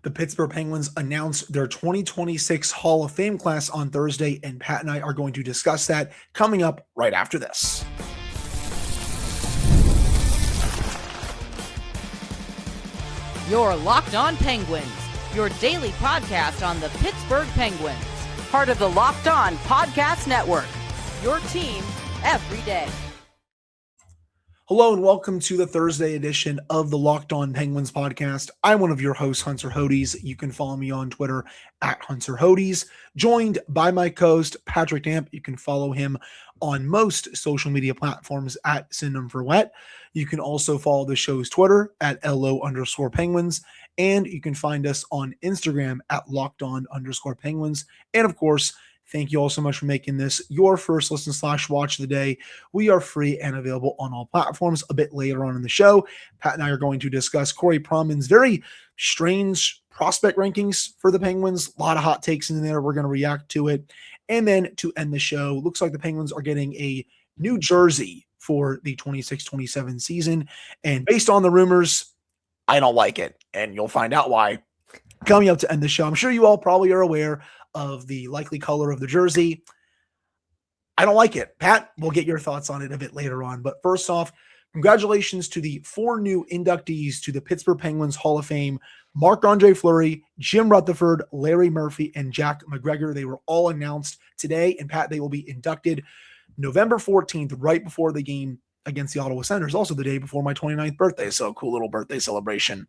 The Pittsburgh Penguins announced their 2026 Hall of Fame class on Thursday, and Pat and I are going to discuss that coming up right after this. You're Locked On Penguins, your daily podcast on the Pittsburgh Penguins, part of the Locked On Podcast Network, your team every day. Hello and welcome to the Thursday edition of the Locked On Penguins podcast. I'm one of your hosts, Hunter Hodes. You can follow me on Twitter at Hunter Hodes, joined by my co-host, Patrick Damp. You can follow him on most social media platforms at Synonym for Wet. You can also follow the show's Twitter at LO_Penguins, and you can find us on Instagram at LockedOn_Penguins. And of course, thank you all so much for making this your first listen / watch of the day. We are free and available on all platforms. A bit later on in the show, Pat and I are going to discuss Corey Pronman's very strange prospect rankings for the Penguins. A lot of hot takes in there. We're going to react to it. And then to end the show, looks like the Penguins are getting a new jersey for the 26-27 season. And based on the rumors, I don't like it. And you'll find out why coming up to end the show. I'm sure you all probably are aware of the likely color of the jersey. I don't like it. Pat, we'll get your thoughts on it a bit later on. But first off, congratulations to the 4 new inductees to the Pittsburgh Penguins Hall of Fame: Marc-Andre Fleury, Jim Rutherford, Larry Murphy, and Jack McGregor. They were all announced today. And Pat, they will be inducted November 14th, right before the game against the Ottawa Senators, also the day before my 29th birthday. So cool little birthday celebration.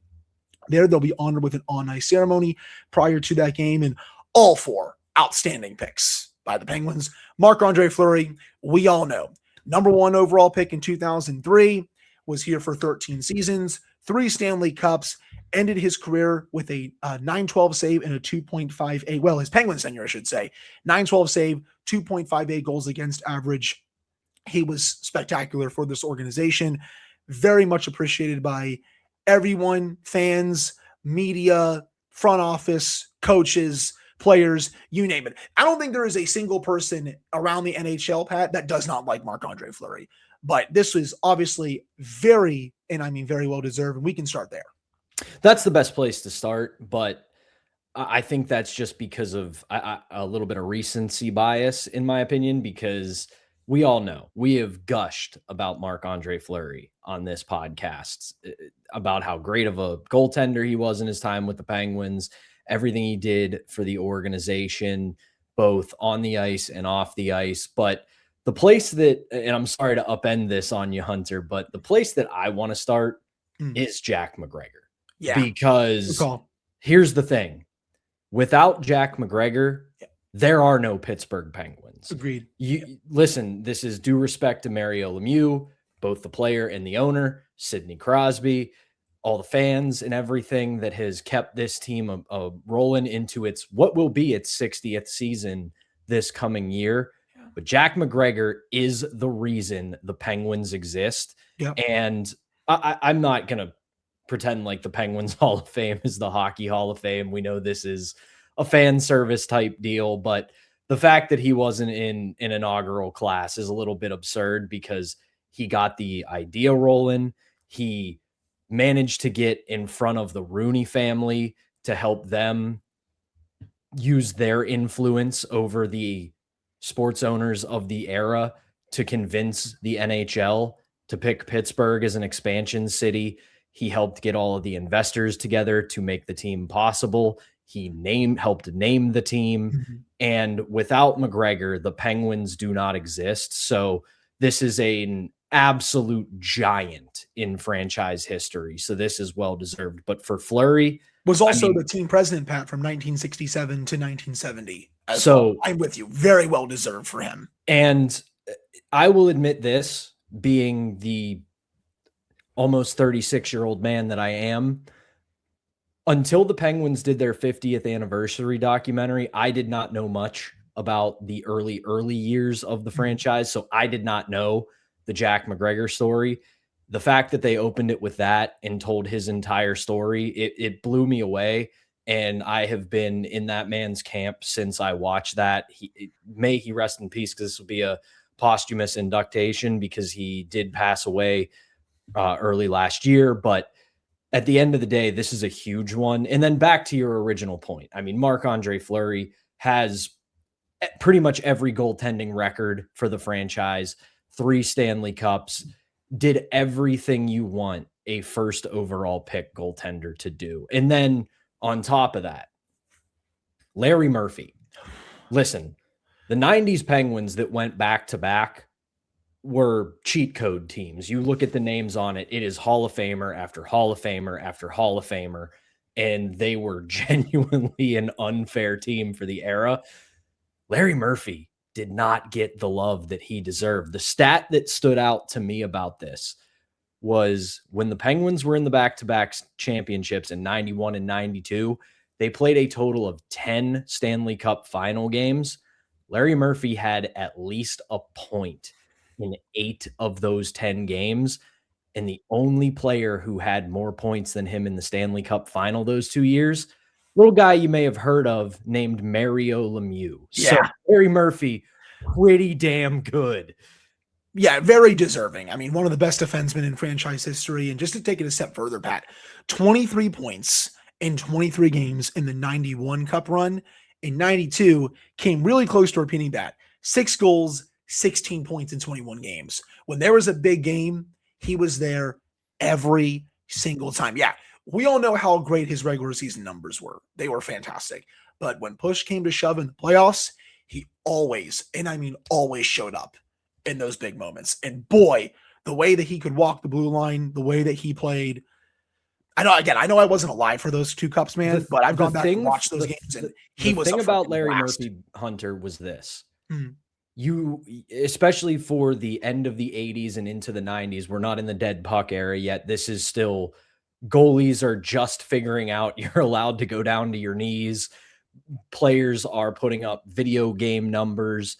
There, they'll be honored with an on-ice ceremony prior to that game. And all 4 outstanding picks by the Penguins. Marc-Andre Fleury, we all know, number 1 overall pick in 2003, was here for 13 seasons, 3 Stanley Cups, ended his career with a 912 save and a 2.58, well, his Penguins tenure, I should say, 912 save, 2.58 goals against average. He was spectacular for this organization, very much appreciated by everyone, fans, media, front office, coaches, players, you name it. I don't think there is a single person around the NHL, Pat, that does not like Marc-Andre Fleury. But this was obviously very, and I mean very well deserved, and we can start there. That's the best place to start, but I think that's just because of a little bit of recency bias, in my opinion, because we all know, we have gushed about Marc-Andre Fleury on this podcast, about how great of a goaltender he was in his time with the Penguins, everything he did for the organization, both on the ice and off the ice. But the place that, and I'm sorry to upend this on you, Hunter, but the place that I want to start is Jack McGregor. Yeah. Because here's the thing. Without Jack McGregor, there are no Pittsburgh Penguins. Agreed. Listen, this is due respect to Mario Lemieux, both the player and the owner, Sidney Crosby, all the fans and everything that has kept this team rolling into what will be its 60th season this coming year. But Jack McGregor is the reason the Penguins exist. Yep. And I'm not going to pretend like the Penguins Hall of Fame is the Hockey Hall of Fame. We know this is a fan service type deal, but the fact that he wasn't in an inaugural class is a little bit absurd because he got the idea rolling. He managed to get in front of the Rooney family to help them use their influence over the sports owners of the era to convince the NHL to pick Pittsburgh as an expansion city. He helped get all of the investors together to make the team possible. He helped name the team. Mm-hmm. And without McGregor, the Penguins do not exist. So this is an absolute giant in franchise history. So this is well-deserved. But for Fleury, was also the team president, Pat, from 1967 to 1970. So I'm with you. Very well-deserved for him. And I will admit this, being the almost 36-year-old man that I am, until the Penguins did their 50th anniversary documentary, I did not know much about the early years of the franchise. So I did not know the Jack McGregor story. The fact that they opened it with that and told his entire story, it blew me away. And I have been in that man's camp since I watched that. May he rest in peace, because this will be a posthumous induction because he did pass away early last year. But at the end of the day, this is a huge one. And then back to your original point. I mean, Marc-Andre Fleury has pretty much every goaltending record for the franchise, 3 Stanley Cups, did everything you want a first overall pick goaltender to do. And then on top of that, Larry Murphy. Listen, the 90s Penguins that went back to back were cheat code teams. You look at the names on it, it is Hall of Famer after Hall of Famer after Hall of Famer, and they were genuinely an unfair team for the era. Larry Murphy did not get the love that he deserved. The stat that stood out to me about this was when the Penguins were in the back-to-back championships in 91 and 92, they played a total of 10 Stanley Cup final games. Larry Murphy had at least a point in 8 of those 10 games. And the only player who had more points than him in the Stanley Cup final those 2 years, little guy you may have heard of named Mario Lemieux. Yeah. So Larry Murphy, pretty damn good. Yeah, very deserving. I mean, one of the best defensemen in franchise history. And just to take it a step further, Pat, 23 points in 23 games in the 91 Cup run. In 92, came really close to repeating that. 6 goals, 16 points in 21 games. When there was a big game, he was there every single time. Yeah, we all know how great his regular season numbers were. They were fantastic. But when push came to shove in the playoffs, he always, and I mean always, showed up in those big moments. And boy, the way that he could walk the blue line, the way that he played. I know I wasn't alive for those 2 cups, man, but I've gone back and watched those games, and he was. The thing about Larry blast. Murphy, Hunter, was this. Mm. You, especially for the end of the 80s and into the 90s, we're not in the dead puck era yet. This is still, goalies are just figuring out you're allowed to go down to your knees. Players are putting up video game numbers.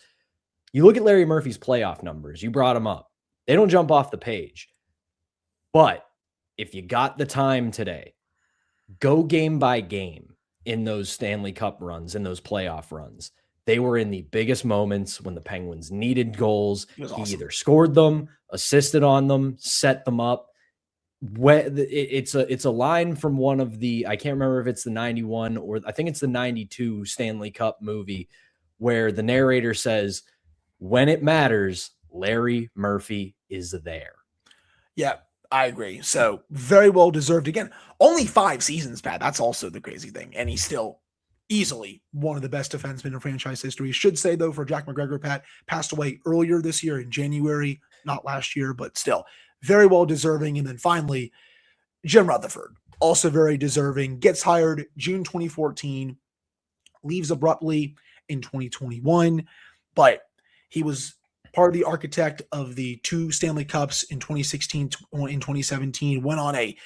You look at Larry Murphy's playoff numbers. You brought them up. They don't jump off the page. But if you got the time today, go game by game in those Stanley Cup runs, in those playoff runs. They were in the biggest moments when the Penguins needed goals. He either scored them, assisted on them, set them up. It's a line from one of the, I can't remember if it's the 91 or I think it's the 92 Stanley Cup movie, where the narrator says, when it matters, Larry Murphy is there. Yeah, I agree. So very well deserved. Again, only 5 seasons, Pat. That's also the crazy thing. And he's still easily one of the best defensemen in franchise history. Should say, though, for Jack McGregor, Pat, passed away earlier this year in January, not last year, but still very well deserving. And then finally, Jim Rutherford, also very deserving, gets hired June 2014, leaves abruptly in 2021, but he was part of the architect of the 2 Stanley Cups in 2016 and 2017, went on a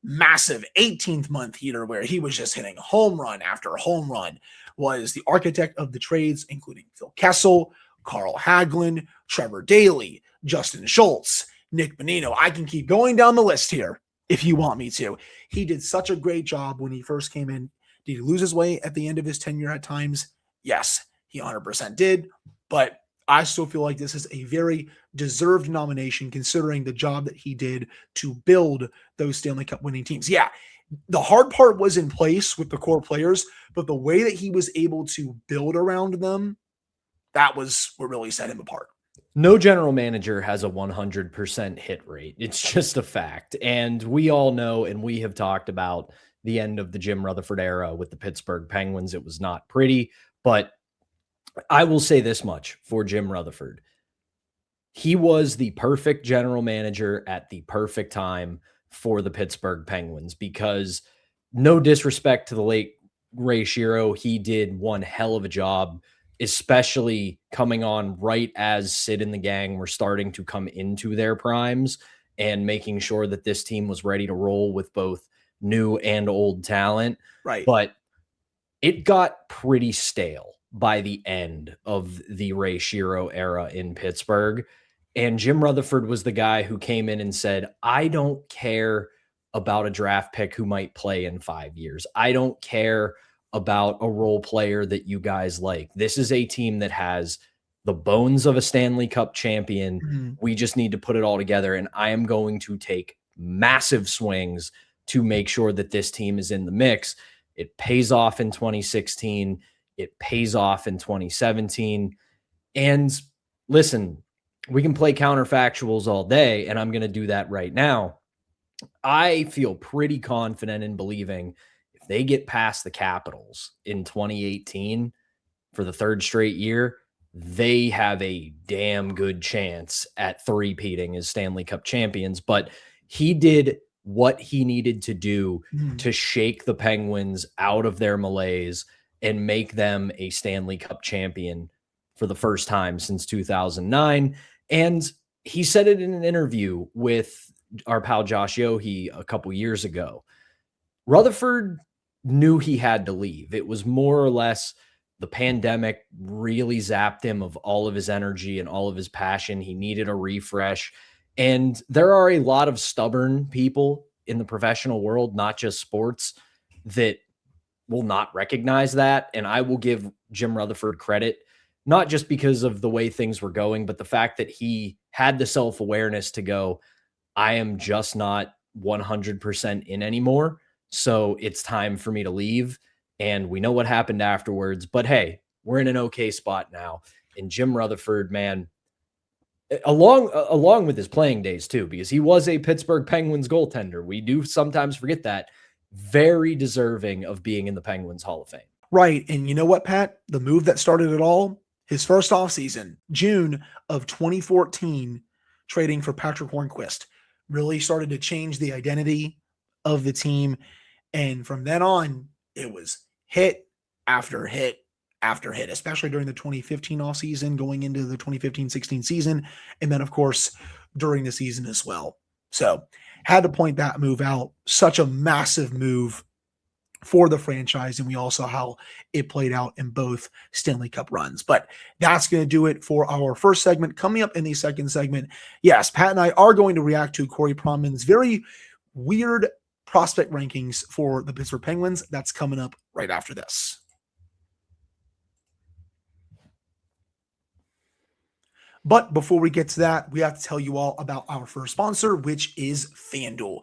massive 18th month heater where he was just hitting home run after home run, was the architect of the trades, including Phil Kessel, Carl Hagelin, Trevor Daley, Justin Schultz, Nick Bonino. I can keep going down the list here if you want me to. He did such a great job when he first came in. Did he lose his way at the end of his tenure at times? Yes, he 100% did, but I still feel like this is a very deserved nomination considering the job that he did to build those Stanley Cup winning teams. Yeah, the hard part was in place with the core players, but the way that he was able to build around them, that was what really set him apart. No general manager has a 100% hit rate. It's just a fact. And we all know, and we have talked about the end of the Jim Rutherford era with the Pittsburgh Penguins. It was not pretty, but I will say this much for Jim Rutherford. He was the perfect general manager at the perfect time for the Pittsburgh Penguins, because no disrespect to the late Ray Shero, he did one hell of a job, especially coming on right as Sid and the gang were starting to come into their primes and making sure that this team was ready to roll with both new and old talent. Right. But it got pretty stale by the end of the Ray Shero era in Pittsburgh. And Jim Rutherford was the guy who came in and said, I don't care about a draft pick who might play in 5 years. I don't care about a role player that you guys like. This is a team that has the bones of a Stanley Cup champion. Mm-hmm. We just need to put it all together. And I am going to take massive swings to make sure that this team is in the mix. It pays off in 2016. It pays off in 2017. And listen, we can play counterfactuals all day, and I'm going to do that right now. I feel pretty confident in believing if they get past the Capitals in 2018 for the third straight year, they have a damn good chance at three-peating as Stanley Cup champions. But he did what he needed to do to shake the Penguins out of their malaise and make them a Stanley Cup champion for the first time since 2009. And he said it in an interview with our pal Josh Yohe a couple years ago. Rutherford knew he had to leave. It was more or less the pandemic really zapped him of all of his energy and all of his passion. He needed a refresh. And there are a lot of stubborn people in the professional world, not just sports, that will not recognize that. And I will give Jim Rutherford credit, not just because of the way things were going, but the fact that he had the self-awareness to go, I am just not 100% in anymore. So it's time for me to leave. And we know what happened afterwards, but hey, we're in an okay spot now. And Jim Rutherford, man, along with his playing days too, because he was a Pittsburgh Penguins goaltender. We do sometimes forget that. Very deserving of being in the Penguins Hall of Fame. Right. And you know what, Pat? The move that started it all, his first offseason, June of 2014, trading for Patrick Hornquist, really started to change the identity of the team. And from then on, it was hit after hit after hit, especially during the 2015 offseason, going into the 2015-16 season, and then, of course, during the season as well. So had to point that move out. Such a massive move for the franchise, and we all saw how it played out in both Stanley Cup runs. But that's going to do it for our first segment. Coming up in the second segment, yes, Pat and I are going to react to Corey Pronman's very weird prospect rankings for the Pittsburgh Penguins. That's coming up right after this. But before we get to that, we have to tell you all about our first sponsor, which is FanDuel.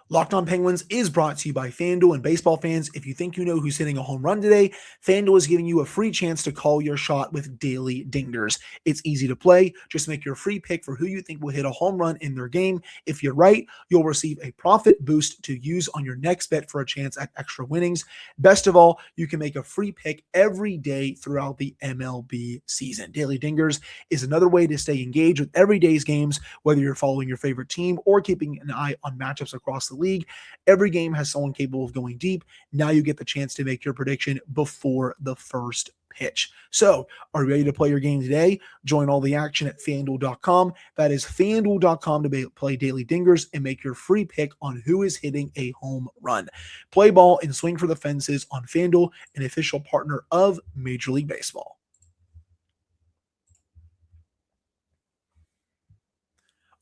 Locked On Penguins is brought to you by FanDuel, and baseball fans, if you think you know who's hitting a home run today, FanDuel is giving you a free chance to call your shot with daily dingers. It's easy to play. Just make your free pick for who you think will hit a home run in their game. If you're right, you'll receive a profit boost to use on your next bet for a chance at extra winnings. Best of all, you can make a free pick every day throughout the MLB season. Daily dingers is another way to stay engaged with every day's games, whether you're following your favorite team or keeping an eye on matchups across the league. Every game has someone capable of going deep. Now you get the chance to make your prediction before the first pitch. So, are you ready to play your game today? Join all the action at FanDuel.com. That is FanDuel.com to play daily dingers and make your free pick on who is hitting a home run. Play ball and swing for the fences on FanDuel, an official partner of Major League Baseball.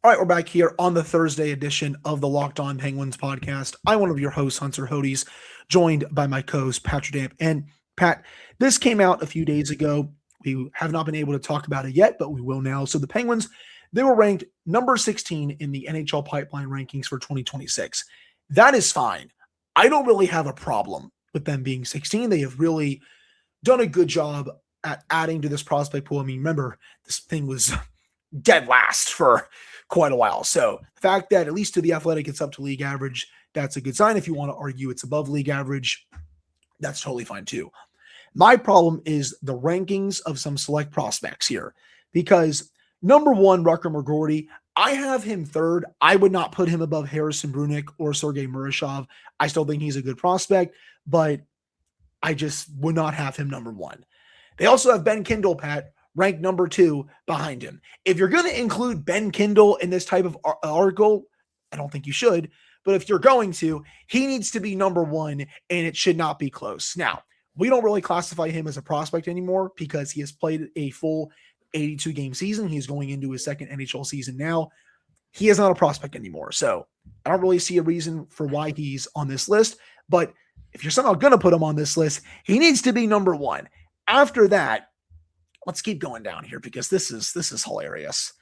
All right, we're back here on the Thursday edition of the Locked On Penguins podcast. I'm one of your hosts, Hunter Hodes, joined by my co-host, Patrick Damp. And Pat, this came out a few days ago. We have not been able to talk about it yet, but we will now. So the Penguins, they were ranked number 16 in the NHL pipeline rankings for 2026. That is fine. I don't really have a problem with them being 16. They have really done a good job at adding to this prospect pool. I mean, remember, this thing was dead last for quite a while. So the fact that at least to the Athletic, it's up to league average, that's a good sign. If you want to argue it's above league average, that's totally fine too. My problem is the rankings of some select prospects here, because number one, Rutger McGroarty, I have him third. I would not put him above Harrison Brunick or Sergei Murashov. I still think he's a good prospect, but I just would not have him number one. They also have Ben Kindle, Pat, ranked number 2 behind him. If you're going to include Ben Kindle in this type of article, I don't think you should, but if you're going to, he needs to be number 1, and it should not be close. Now, we don't really classify him as a prospect anymore because he has played a full 82-game season. He's going into his second NHL season now. He is not a prospect anymore, so I don't really see a reason for why he's on this list, but if you're somehow going to put him on this list, he needs to be number 1. After that, let's keep going down here because this is hilarious.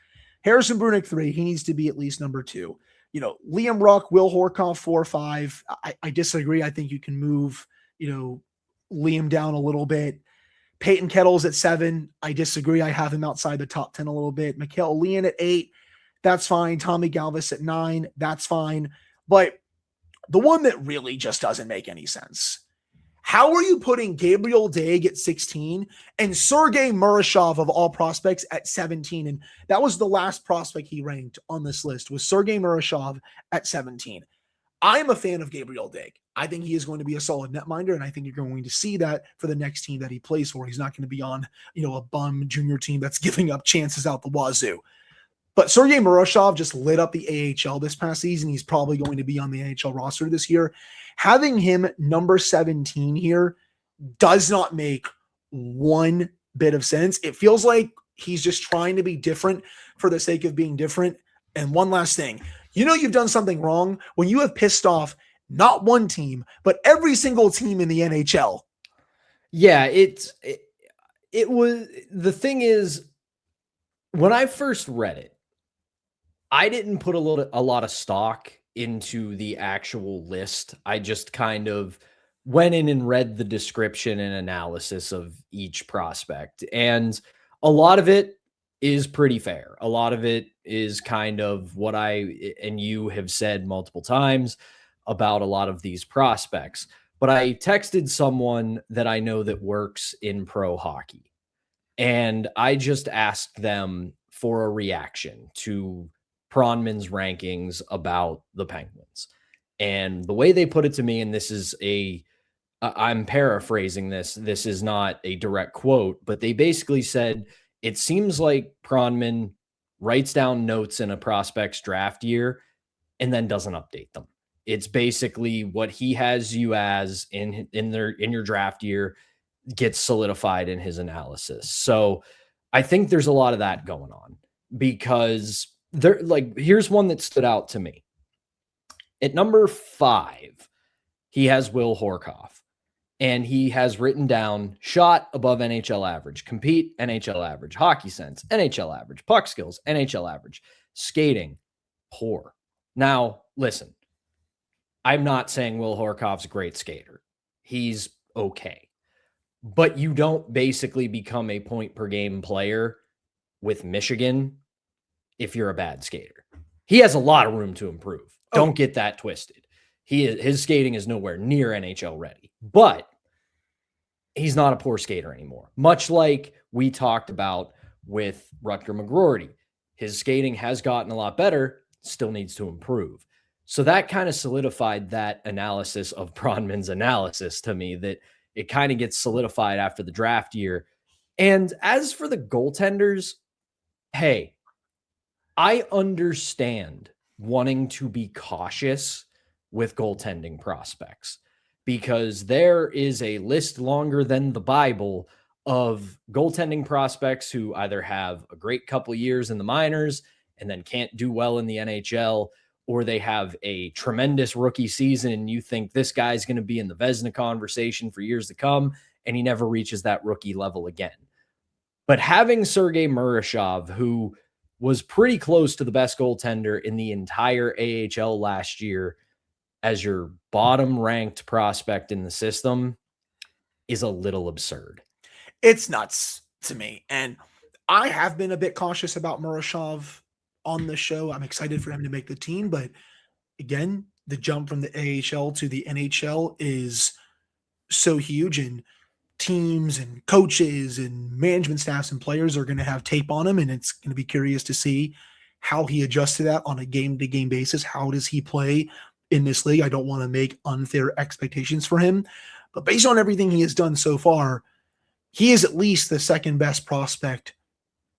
Harrison Brunick 3, he needs to be at least number 2. Liam Ruck, Will Horkoff, 4-5. I disagree. I think you can move, Liam down a little bit. Peyton Kettles at 7. I disagree. I have him outside the top 10 a little bit. Mikael Leon at 8. That's fine. Tommy Galvis at 9. That's fine. But the one that really just doesn't make any sense. How are you putting Gabriel Daig at 16 and Sergei Murashov of all prospects at 17? And that was the last prospect he ranked on this list, was Sergei Murashov at 17. I'm a fan of Gabriel Daig. I think he is going to be a solid netminder, and I think you're going to see that for the next team that he plays for. He's not going to be on, a bum junior team that's giving up chances out the wazoo. But Sergei Murashov just lit up the AHL this past season. He's probably going to be on the AHL roster this year. Having him number 17 here does not make one bit of sense. It feels like he's just trying to be different for the sake of being different. And one last thing, you've done something wrong when you have pissed off not one team, but every single team in the NHL. Yeah, it was, the thing is, when I first read it, I didn't put a lot of stock into the actual list. I just kind of went in and read the description and analysis of each prospect. And a lot of it is pretty fair. A lot of it is kind of what I and you have said multiple times about a lot of these prospects. But I texted someone that I know that works in pro hockey, and I just asked them for a reaction to Pronman's rankings about the Penguins. And the way they put it to me, and this is I'm paraphrasing this is not a direct quote, but they basically said, it seems like Pronman writes down notes in a prospect's draft year and then doesn't update them. It's basically what he has you as in your draft year gets solidified in his analysis. So I think there's a lot of that going on, because here's one that stood out to me. At number 5, he has Will Horkoff, and he has written down shot above NHL average, compete NHL average, hockey sense NHL average, puck skills NHL average, skating poor. Now, listen, I'm not saying Will Horkoff's a great skater. He's okay. But you don't basically become a point per game player with Michigan if you're a bad skater. He has a lot of room to improve. Don't get that twisted. His skating is nowhere near NHL ready, but he's not a poor skater anymore. Much like we talked about with Rutger McGroarty. His skating has gotten a lot better, still needs to improve. So that kind of solidified that analysis of Pronman's analysis to me, that it kind of gets solidified after the draft year. And as for the goaltenders, hey, I understand wanting to be cautious with goaltending prospects, because there is a list longer than the Bible of goaltending prospects who either have a great couple years in the minors and then can't do well in the NHL, or they have a tremendous rookie season and you think this guy's going to be in the Vezina conversation for years to come, and he never reaches that rookie level again. But having Sergei Murashov, who was pretty close to the best goaltender in the entire AHL last year, as your bottom ranked prospect in the system, is a little absurd. It's nuts to me. And I have been a bit cautious about Murashov on the show. I'm excited for him to make the team, but again, the jump from the AHL to the NHL is so huge, and teams and coaches and management staffs and players are going to have tape on him, and it's going to be curious to see how he adjusts to that on a game-to-game basis. How does he play in this league? I don't want to make unfair expectations for him, but based on everything he has done so far, he is at least the second best prospect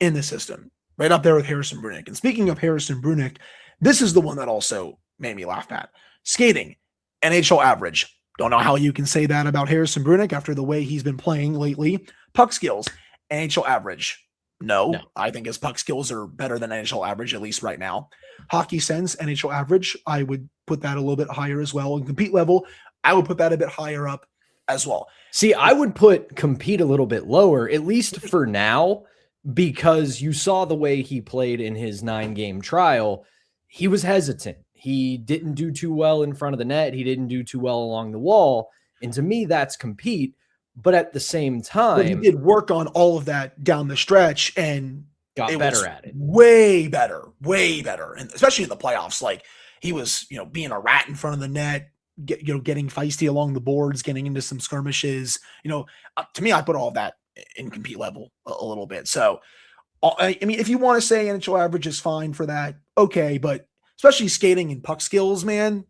in the system, right up there with Harrison Brunick. And speaking of Harrison Brunick, this is the one that also made me laugh at. Skating, NHL average. Don't know how you can say that about Harrison Brunick after the way he's been playing lately. Puck skills, NHL average. No, I think his puck skills are better than NHL average, at least right now. Hockey sense, NHL average. I would put that a little bit higher as well. And compete level, I would put that a bit higher up as well. See, I would put compete a little bit lower, at least for now, because you saw the way he played in his 9-game trial. He was hesitant. He didn't do too well in front of the net. He didn't do too well along the wall. And to me, that's compete. But at the same time, but he did work on all of that down the stretch and got better at it. Way better. And especially in the playoffs. Like he was, being a rat in front of the net, getting feisty along the boards, getting into some skirmishes. To me, I put all of that in compete level a little bit. So, I mean, if you want to say NHL average is fine for that, okay. But especially skating and puck skills, man,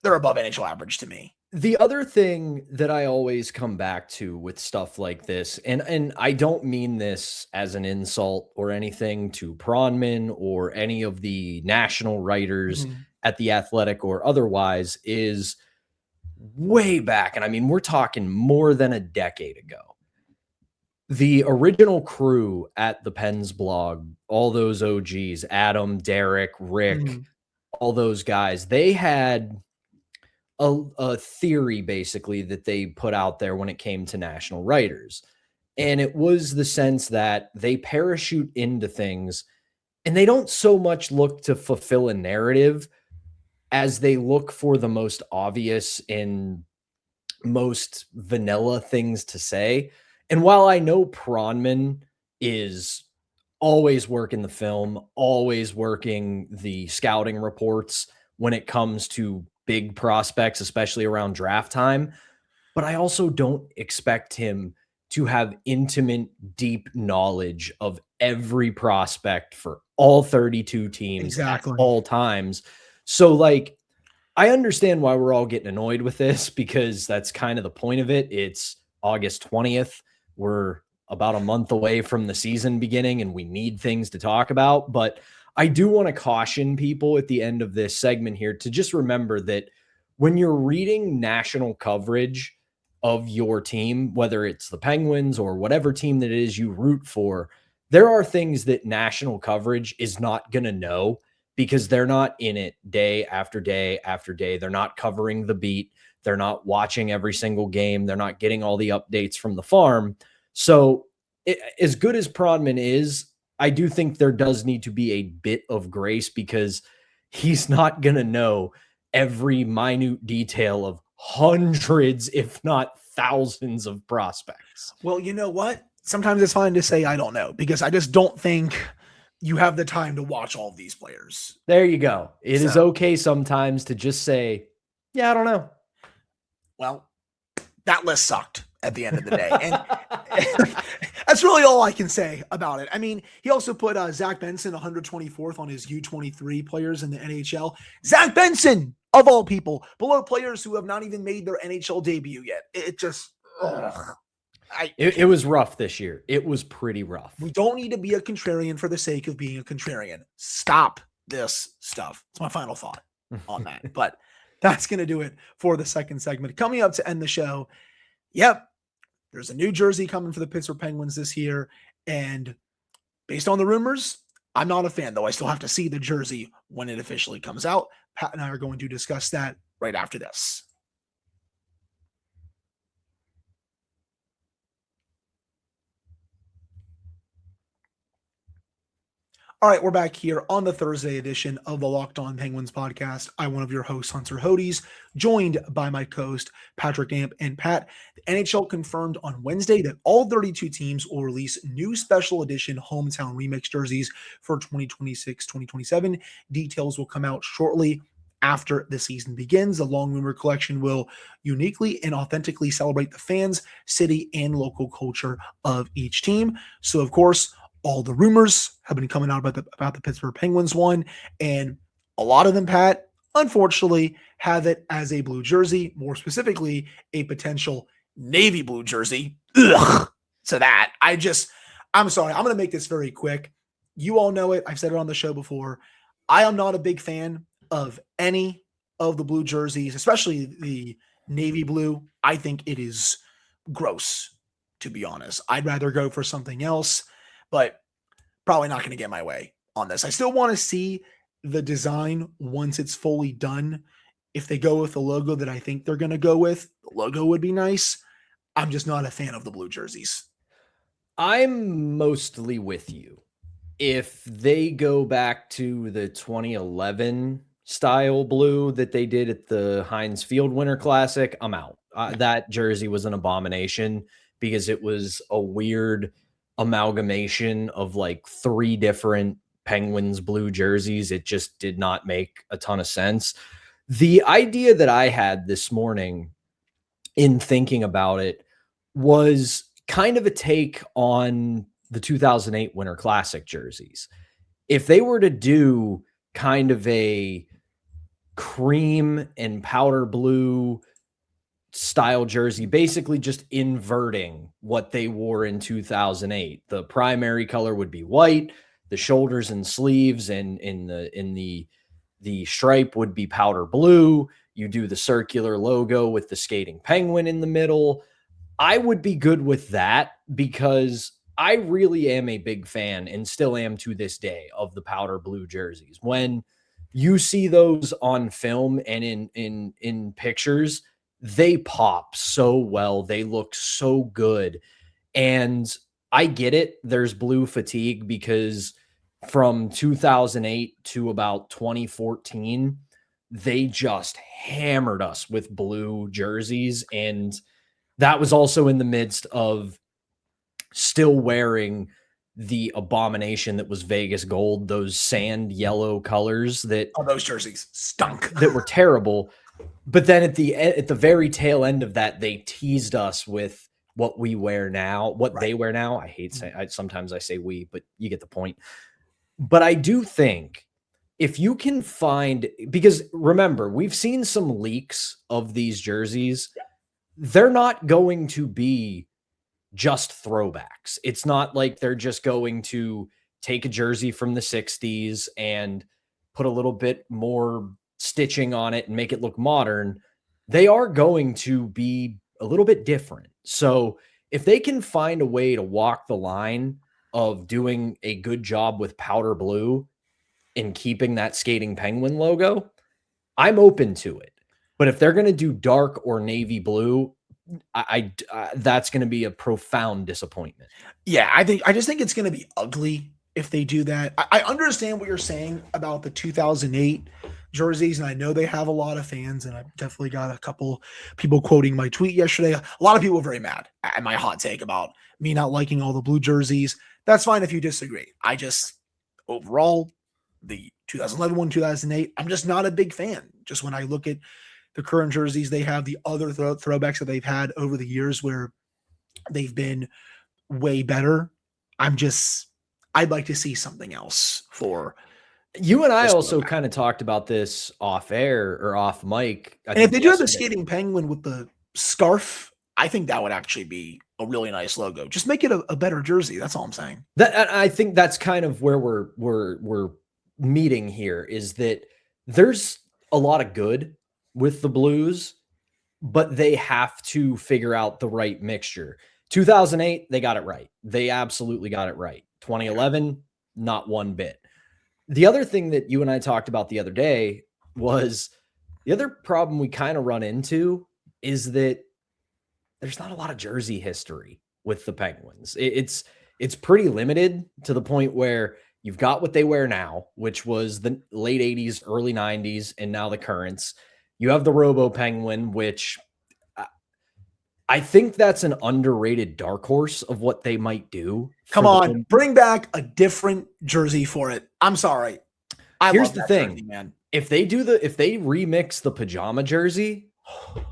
they're above NHL average to me. The other thing that I always come back to with stuff like this, and I don't mean this as an insult or anything to Pronman or any of the national writers at The Athletic or otherwise, is way back. And I mean, we're talking more than a decade ago. The original crew at the Pens blog, all those OGs, Adam, Derek, Rick, all those guys, they had a theory basically that they put out there when it came to national writers. And it was the sense that they parachute into things and they don't so much look to fulfill a narrative as they look for the most obvious and most vanilla things to say. And while I know Pronman is always working the film, always working the scouting reports when it comes to big prospects, especially around draft time, but I also don't expect him to have intimate, deep knowledge of every prospect for all 32 teams at all times. So like, I understand why we're all getting annoyed with this, because that's kind of the point of it. It's August 20th. We're about a month away from the season beginning and we need things to talk about. But I do want to caution people at the end of this segment here to just remember that when you're reading national coverage of your team, whether it's the Penguins or whatever team that it is you root for, there are things that national coverage is not going to know because they're not in it day after day after day. They're not covering the beat. They're not watching every single game. They're not getting all the updates from the farm. So as good as Pronman is, I do think there does need to be a bit of grace because he's not going to know every minute detail of hundreds, if not thousands of prospects. Well, you know what? Sometimes it's fine to say, I don't know, because I just don't think you have the time to watch all of these players. There you go. It is okay sometimes to just say, yeah, I don't know. Well, that list sucked at the end of the day. And that's really all I can say about it. I mean, he also put Zach Benson 124th on his U23 players in the NHL. Zach Benson, of all people, below players who have not even made their NHL debut yet. It just, it was rough this year. It was pretty rough. We don't need to be a contrarian for the sake of being a contrarian. Stop this stuff. It's my final thought on that. But that's going to do it for the second segment. Coming up to end the show, yep, there's a new jersey coming for the Pittsburgh Penguins this year. And based on the rumors, I'm not a fan, though. I still have to see the jersey when it officially comes out. Pat and I are going to discuss that right after this. All right, we're back here on the Thursday edition of the Locked On Penguins podcast. I'm one of your hosts, Hunter Hodes, joined by my co-host, Patrick Damp. And Pat, the NHL confirmed on Wednesday that all 32 teams will release new special edition hometown remix jerseys for 2026-2027. Details will come out shortly after the season begins. The long rumor collection will uniquely and authentically celebrate the fans, city, and local culture of each team. So, of course, all the rumors have been coming out about the Pittsburgh Penguins one, and a lot of them, Pat, unfortunately, have it as a blue jersey, more specifically, a potential navy blue jersey. Ugh. So that, I'm sorry, I'm going to make this very quick. You all know it. I've said it on the show before. I am not a big fan of any of the blue jerseys, especially the navy blue. I think it is gross, to be honest. I'd rather go for something else. But probably not going to get my way on this. I still want to see the design once it's fully done. If they go with the logo that I think they're going to go with, the logo would be nice. I'm just not a fan of the blue jerseys. I'm mostly with you. if they go back to the 2011 style blue that they did at the Heinz Field Winter Classic, I'm out. That jersey was an abomination because it was a weird amalgamation of like 3 different Penguins blue jerseys. It just did not make a ton of sense. The idea that I had this morning in thinking about it was kind of a take on the 2008 Winter Classic jerseys. If they were to do kind of a cream and powder blue style jersey, basically just inverting what they wore in 2008. The primary color would be white, the shoulders and sleeves and in the stripe would be powder blue. You do the circular logo with the skating penguin in the middle. I would be good with that because I really am a big fan and still am to this day of the powder blue jerseys. When you see those on film and in pictures, they pop so well. They look so good. And I get it. There's blue fatigue because from 2008 to about 2014, they just hammered us with blue jerseys. And that was also in the midst of still wearing the abomination that was Vegas gold, those sand yellow colors that those jerseys stunk, that were terrible. But then at the very tail end of that, they teased us with what we wear now, what they wear now. I hate saying, sometimes I say we, but you get the point. But I do think if you can find, because remember, we've seen some leaks of these jerseys. They're not going to be just throwbacks. It's not like they're just going to take a jersey from the 60s and put a little bit more stitching on it and make it look modern. They are going to be a little bit different. So if they can find a way to walk the line of doing a good job with powder blue and keeping that skating penguin logo, I'm open to it. But if they're going to do dark or navy blue, I that's going to be a profound disappointment. Yeah, I just think it's going to be ugly if they do that. I understand what you're saying about the 2008 jerseys, and I know they have a lot of fans, and I've definitely got a couple people quoting my tweet yesterday. A lot of people were very mad at my hot take about me not liking all the blue jerseys. That's fine if you disagree. I just, overall, the 2011 one, 2008, I'm just not a big fan. Just when I look at the current jerseys, they have the other throwbacks that they've had over the years where they've been way better. I'd like to see something else for you. And I also kind of talked about this off air or off mic. And if they do have the skating penguin with the scarf, I think that would actually be a really nice logo. Just make it a better jersey. That's all I'm saying. That I think that's kind of where we're meeting here, is that there's a lot of good with the Blues, but they have to figure out the right mixture. 2008, they got it right. They absolutely got it right. 2011, not one bit. The other thing that you and I talked about the other day was the other problem we kind of run into is that there's not a lot of jersey history with the Penguins. It's pretty limited to the point where you've got what they wear now, which was the late 80s, early 90s, and now the currents. You have the Robo Penguin, which I think that's an underrated dark horse of what they might do. Come on, bring back a different jersey for it. I'm sorry. Here's the thing, jersey, man. If they remix the pajama jersey,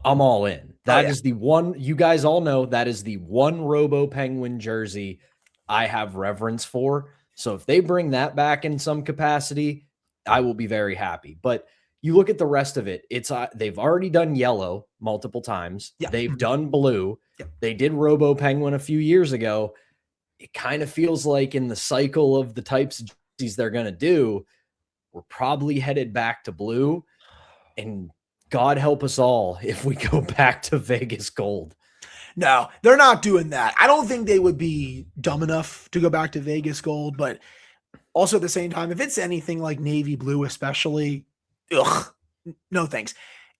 I'm all in. That is the one, you guys all know, that is the one Robo Penguin jersey I have reverence for. So if they bring that back in some capacity, I will be very happy. But you look at the rest of it, it's they've already done yellow multiple times. Yeah. They've done blue. Yeah. They did Robo Penguin a few years ago. It kind of feels like in the cycle of the types of jerseys they're going to do, we're probably headed back to blue. And God help us all if we go back to Vegas gold. No, they're not doing that. I don't think they would be dumb enough to go back to Vegas gold, but also at the same time, if it's anything like navy blue, especially, no thanks.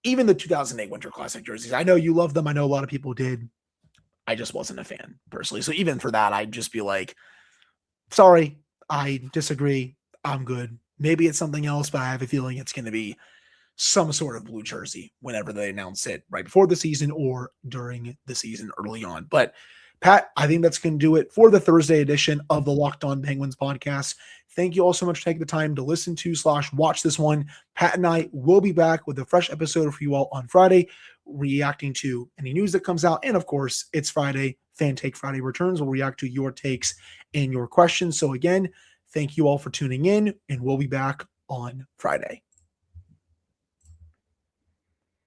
Even the 2008 Winter Classic jerseys, I know you love them. I know a lot of people did. I just wasn't a fan personally. So even for that, I'd just be like, sorry, I disagree. I'm good. Maybe it's something else, but I have a feeling it's going to be some sort of blue jersey whenever they announce it right before the season or during the season early on. But Pat, I think that's going to do it for the Thursday edition of the Locked On Penguins podcast. Thank you all so much for taking the time to listen to / watch this one. Pat and I will be back with a fresh episode for you all on Friday, reacting to any news that comes out. And of course, it's Friday. Fan Take Friday returns. We'll react to your takes and your questions. So again, thank you all for tuning in, and we'll be back on Friday.